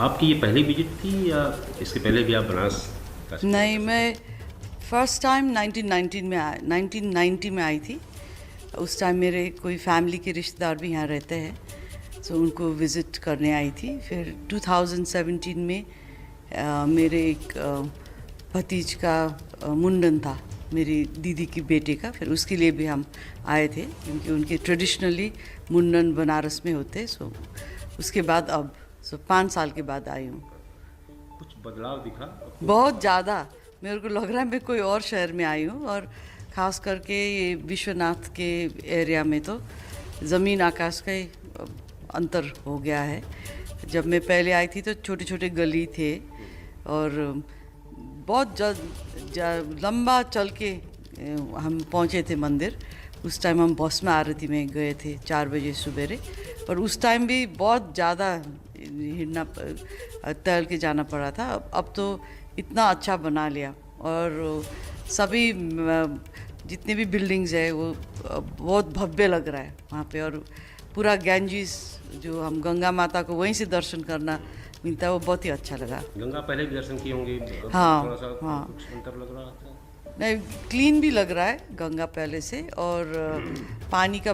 आपकी ये पहली विजिट थी या इसके पहले भी आप बनारस काशी? नहीं, मैं फर्स्ट टाइम 1990 में आई थी। उस टाइम मेरे कोई फैमिली के रिश्तेदार भी यहाँ रहते हैं, सो उनको विज़िट करने आई थी। फिर 2017 में मेरे एक भतीज का मुंडन था, मेरी दीदी की बेटे का। फिर उसके लिए भी हम आए थे, क्योंकि उनके ट्रेडिशनली मुंडन बनारस में होते। सो उसके बाद अब 5 साल के बाद आई हूँ। कुछ बदलाव दिखा आपको? बहुत ज़्यादा, मेरे को लग रहा है मैं कोई और शहर में आई हूँ। और ख़ास करके ये विश्वनाथ के एरिया में तो ज़मीन आकाश का ही अंतर हो गया है। जब मैं पहले आई थी तो छोटे छोटे गली थे, और बहुत लंबा चल के हम पहुँचे थे मंदिर। उस टाइम हम बस में आरती में गए थे 4 बजे सुबेरे, पर उस टाइम भी बहुत ज़्यादा हिड़ना टहल के जाना पड़ा था। अब तो इतना अच्छा बना लिया, और सभी जितने भी बिल्डिंग्स है वो बहुत भव्य लग रहा है वहाँ पे। और पूरा गैंजीज, जो हम गंगा माता को वहीं से दर्शन करना मिलता है, वो बहुत ही अच्छा लगा। गंगा पहले भी दर्शन किए होंगे? हाँ, थोड़ा सा हाँ। कुछ अंतर लग रहा था? नहीं, क्लीन भी लग रहा है गंगा पहले से, और पानी का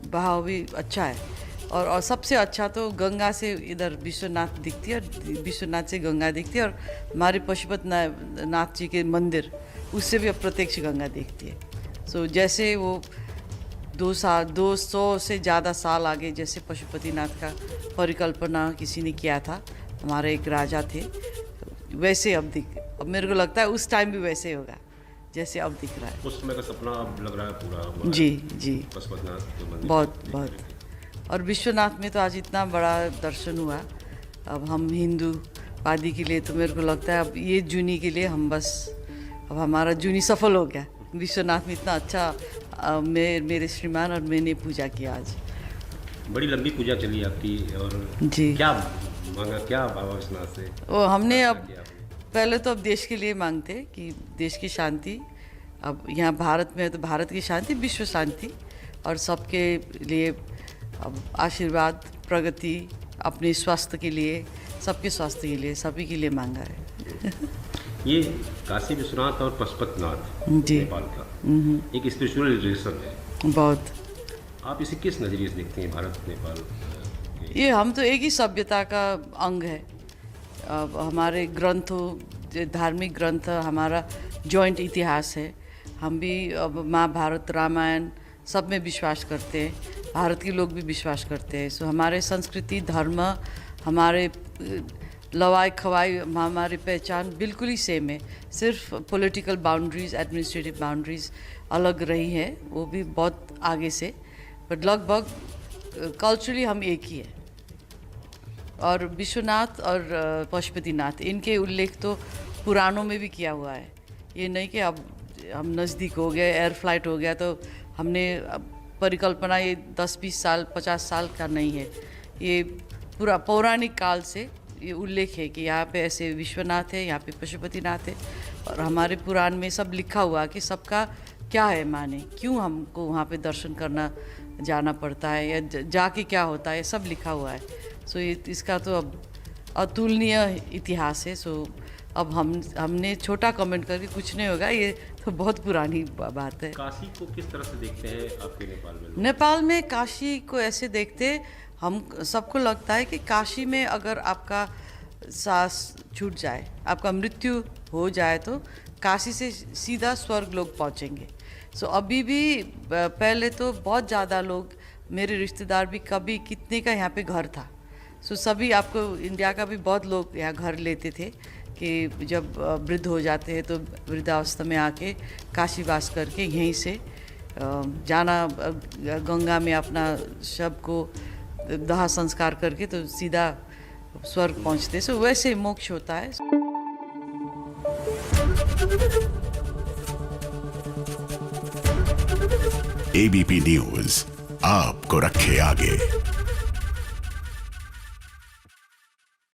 बहाव भी अच्छा है। और सबसे अच्छा तो गंगा से इधर विश्वनाथ दिखती है, और विश्वनाथ से गंगा दिखती है, और हमारे पशुपतिनाथ जी के मंदिर, उससे भी अप्रत्यक्ष गंगा दिखती है। सो जैसे वो 200 से ज़्यादा साल आगे जैसे पशुपतिनाथ का परिकल्पना किसी ने किया था, हमारे एक राजा थे, वैसे अब मेरे को लगता है उस टाइम भी वैसे होगा जैसे अब दिख रहा है। उस समय का सपना अब लग रहा है पूरा? जी जी, पशुपतिनाथ के मंदिर बहुत। और विश्वनाथ में तो आज इतना बड़ा दर्शन हुआ। अब हम हिंदू वादी के लिए तो मेरे को लगता है अब ये जूनी के लिए हम बस, अब हमारा जूनी सफल हो गया। विश्वनाथ में इतना अच्छा मेरे श्रीमान और मैंने पूजा किया आज। बड़ी लंबी पूजा चली आपकी, और जी। क्या मांगा क्या बाबा विश्वनाथ से? वो हमने अब किया आपने? पहले तो अब देश के लिए मांगते कि देश की शांति, अब यहाँ भारत में है तो भारत की शांति, विश्व शांति, और सबके लिए अब आशीर्वाद, प्रगति, अपने स्वास्थ्य के लिए, सबके स्वास्थ्य के लिए, सभी के लिए मांगा है। ये काशी विश्वनाथ और पशुपतिनाथ जी। नेपाल का एक स्पिरिचुअल रिलेशन है। बहुत। आप इसे किस नज़रिए से देखते हैं, भारत नेपाल के? ये हम तो एक ही सभ्यता का अंग है। अब हमारे ग्रंथों, जो धार्मिक ग्रंथ, हमारा जॉइंट इतिहास है। हम भी अब महाभारत, रामायण सब में विश्वास करते हैं, भारत के लोग भी विश्वास करते हैं। सो हमारे संस्कृति, धर्म, हमारे लवाई खवाई, हमारी पहचान बिल्कुल ही सेम है। सिर्फ पॉलिटिकल बाउंड्रीज, एडमिनिस्ट्रेटिव बाउंड्रीज अलग रही है, वो भी बहुत आगे से, बट लगभग कल्चरली हम एक ही है। और विश्वनाथ और पशुपतिनाथ, इनके उल्लेख तो पुराणों में भी किया हुआ है। ये नहीं कि अब हम नज़दीक हो गए, एयर फ्लाइट हो गया तो हमने परिकल्पना, ये 10-20 साल 50 साल का नहीं है। ये पूरा पौराणिक काल से ये उल्लेख है कि यहाँ पे ऐसे विश्वनाथ है, यहाँ पे पशुपतिनाथ है। और हमारे पुराण में सब लिखा हुआ कि सबका क्या है माने, क्यों हमको वहाँ पे दर्शन करना जाना पड़ता है, या जाके क्या होता है, सब लिखा हुआ है। सो इसका तो अब अतुलनीय इतिहास है। सो अब हमने छोटा कमेंट करके कुछ नहीं होगा, ये तो बहुत पुरानी बात है। काशी को किस तरह से देखते हैं आपके नेपाल में लोग? नेपाल में काशी को ऐसे देखते, हम सबको लगता है कि काशी में अगर आपका सांस छूट जाए, आपका मृत्यु हो जाए, तो काशी से सीधा स्वर्ग लोग पहुँचेंगे। सो अभी भी पहले तो बहुत ज़्यादा लोग, मेरे रिश्तेदार भी, कभी कितने का यहाँ पे घर था। सो सभी, आपको इंडिया का भी बहुत लोग यहाँ घर लेते थे कि जब वृद्ध हो जाते हैं तो वृद्धावस्था में आके काशी वास करके यहीं से जाना, गंगा में अपना शव को दाह संस्कार करके तो सीधा स्वर्ग पहुँचते। सो वैसे मोक्ष होता है। एबीपी न्यूज़ आपको रखे आगे।